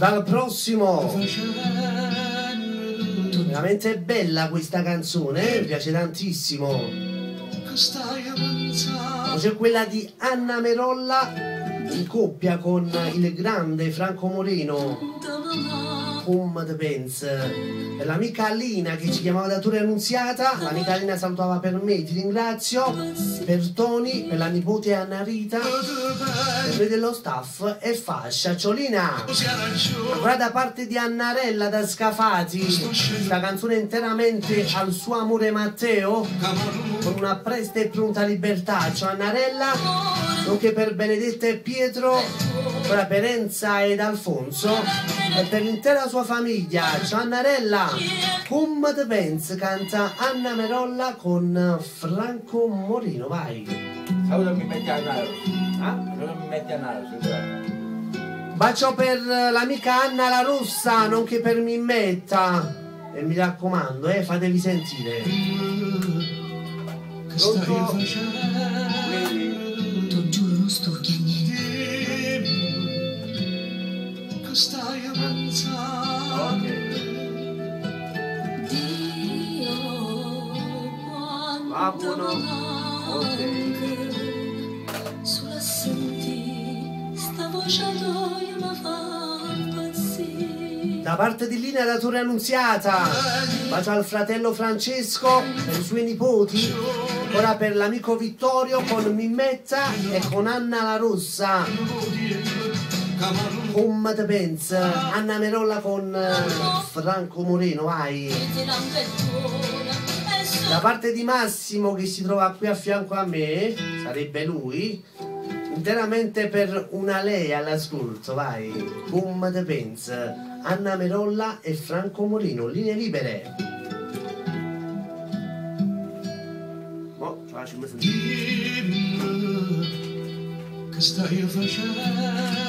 va al prossimo. Veramente bella questa canzone, mi piace tantissimo. C'è quella di Anna Merolla in coppia con il grande Franco Moreno, Come the Pence. Per l'amica Alina che ci chiamava da Torre Annunziata, l'amica Alina salutava per me, ti ringrazio. Per Tony, per la nipote Anna Rita, per me dello staff e fascia Ciolina. Ancora da parte di Annarella da Scafati, questa canzone interamente al suo amore Matteo, con una presta e pronta libertà. Ciao Annarella, nonché per Benedetta e Pietro, ora per Enza ed Alfonso e per l'intera sua famiglia. Ciao Annarella. Come the Pence canta Anna Merolla con Franco Moreno, vai. Non mi metti a naso. Non mi metti a naso. Bacio per l'amica Anna la Rossa, nonché per Mimmetta. E mi raccomando, fatevi sentire. Pronto? Ti giuro non stucchi a niente. Stai avanzando. Ok. Buono. Ok. Sulla senti sta voce tua mi fa impazzire. Da parte di Lina da Torre Annunziata, bacio al fratello Francesco, per i suoi nipoti, ora per l'amico Vittorio con Mimmetta e con Anna la Rossa. Come the Pence, Anna Merolla con Franco Moreno, vai. Da parte di Massimo che si trova qui a fianco a me, sarebbe lui, interamente per una lei all'ascolto, vai. Come the Pence, Anna Merolla e Franco Moreno, linee libere. Oh, faccio Dimmi che stai facendo.